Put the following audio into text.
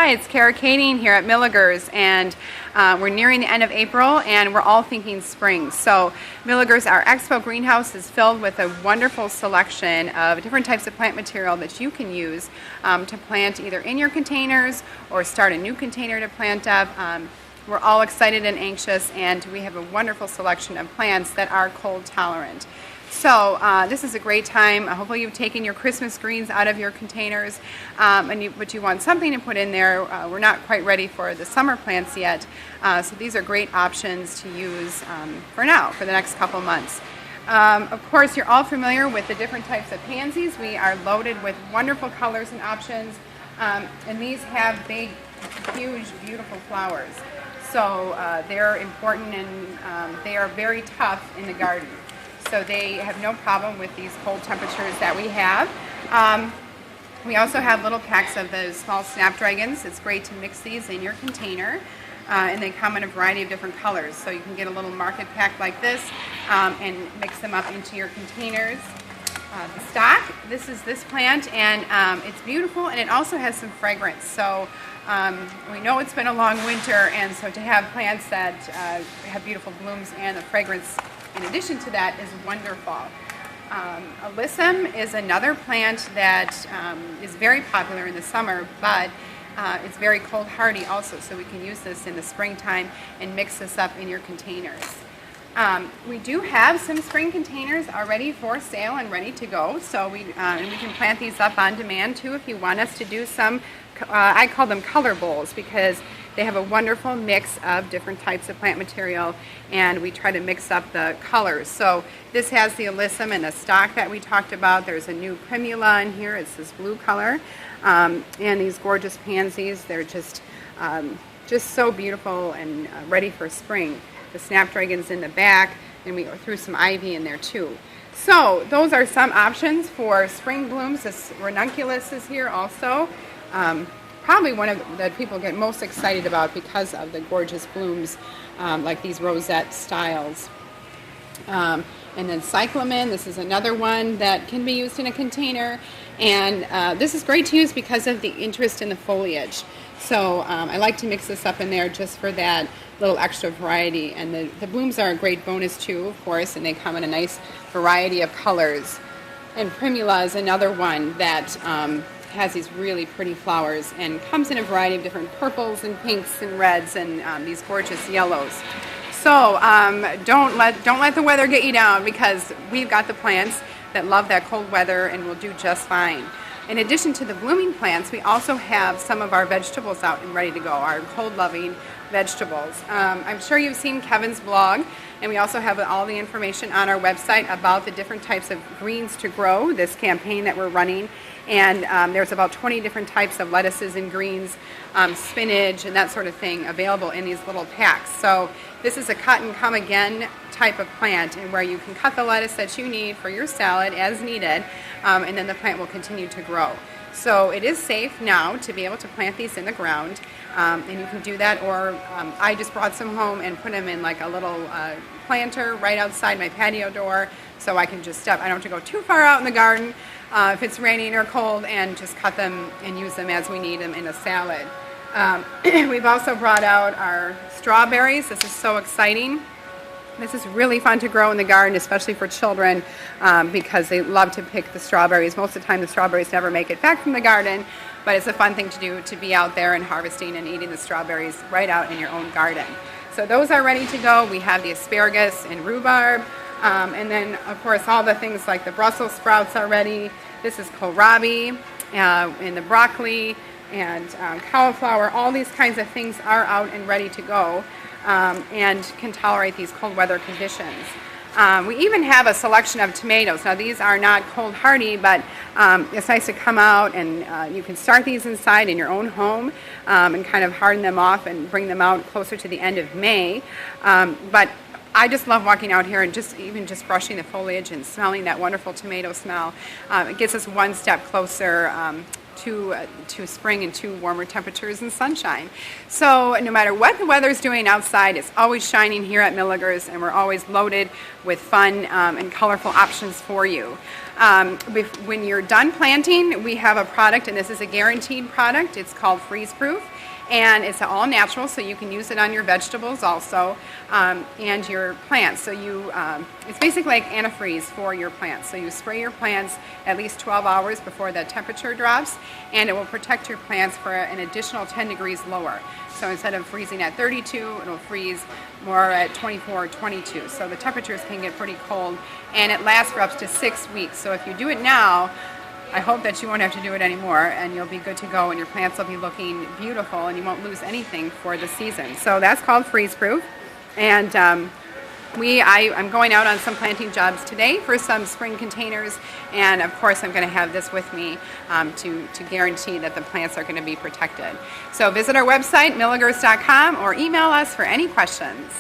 Hi, it's Kara Kading here at Milaegers, and we're nearing the end of April, and we're all thinking spring. So Milaegers, our expo greenhouse, is filled with a wonderful selection of different types of plant material that you can use to plant either in your containers or start a new container to plant up. We're all excited and anxious, and we have a wonderful selection of plants that are cold tolerant. So this is a great time. Hopefully you've taken your Christmas greens out of your containers, but you want something to put in there. We're not quite ready for the summer plants yet, so these are great options to use for now, for the next couple months. Of course, you're all familiar with the different types of pansies. We are loaded with wonderful colors and options, and these have big, huge, beautiful flowers. So they're important, and they are very tough in the garden. So they have no problem with these cold temperatures that we have. We also have little packs of those small snapdragons. It's great to mix these in your container. And they come in a variety of different colors. So you can get a little market pack like this and mix them up into your containers. The stock, this is this plant, and it's beautiful, and it also has some fragrance. So we know it's been a long winter, and so to have plants that have beautiful blooms and the fragrance in addition to that is wonderful. Alyssum is another plant that is very popular in the summer, but it's very cold hardy also, so we can use this in the springtime and mix this up in your containers. We do have some spring containers already for sale and ready to go, so and we can plant these up on demand too if you want us to do some. I call them color bowls because they have a wonderful mix of different types of plant material, and we try to mix up the colors. So this has the alyssum and the stock that we talked about. There's a new primula in here. It's this blue color, and these gorgeous pansies. They're just so beautiful and ready for spring. The snapdragon's in the back, and we threw some ivy in there too. So those are some options for spring blooms. This ranunculus is here also. Probably one of that people get most excited about because of the gorgeous blooms, like these rosette styles. And then cyclamen, this is another one that can be used in a container, and this is great to use because of the interest in the foliage. So I like to mix this up in there just for that little extra variety, and the blooms are a great bonus too, of course, and they come in a nice variety of colors. And primula is another one that has these really pretty flowers and comes in a variety of different purples and pinks and reds and these gorgeous yellows. So don't let the weather get you down, because we've got the plants that love that cold weather and will do just fine. In addition to the blooming plants, we also have some of our vegetables out and ready to go, our cold-loving vegetables. I'm sure you've seen Kevin's blog, and we also have all the information on our website about the different types of greens to grow, this campaign that we're running. And there's about 20 different types of lettuces and greens, spinach and that sort of thing available in these little packs. So this is a cut and come again type of plant, and where you can cut the lettuce that you need for your salad as needed, and then the plant will continue to grow. So it is safe now to be able to plant these in the ground, and you can do that, or I just brought some home and put them in like a little planter right outside my patio door, so I can just I don't have to go too far out in the garden if it's raining or cold, and just cut them and use them as we need them in a salad. We've also brought out our strawberries. This is so exciting. This is really fun to grow in the garden, especially for children, because they love to pick the strawberries. Most of the time the strawberries never make it back from the garden, but it's a fun thing to do, to be out there and harvesting and eating the strawberries right out in your own garden. So those are ready to go. We have the asparagus and rhubarb, and then of course all the things like the Brussels sprouts are ready. This is kohlrabi, and the broccoli and cauliflower. All these kinds of things are out and ready to go, and can tolerate these cold weather conditions. We even have a selection of tomatoes. Now these are not cold hardy, but it's nice to come out and you can start these inside in your own home and kind of harden them off and bring them out closer to the end of May. But I just love walking out here and even just brushing the foliage and smelling that wonderful tomato smell. It gets us one step closer to spring and to warmer temperatures and sunshine. So no matter what the weather's doing outside, it's always shining here at Milaegers, and we're always loaded with fun and colorful options for you. When you're done planting, we have a product, and this is a guaranteed product. It's called Freeze Proof, and it's all natural, so you can use it on your vegetables also, and your plants. So it's basically like antifreeze for your plants. So you spray your plants at least 12 hours before the temperature drops, and it will protect your plants for an additional 10 degrees lower. So instead of freezing at 32, it'll freeze more at 24 or 22. So the temperatures can get pretty cold, and it lasts for up to 6 weeks. So if you do it now, I hope that you won't have to do it anymore, and you'll be good to go, and your plants will be looking beautiful, and you won't lose anything for the season. So that's called Freeze Proof. And I'm going out on some planting jobs today for some spring containers, and of course I'm going to have this with me to guarantee that the plants are going to be protected. So visit our website, Milaegers.com, or email us for any questions.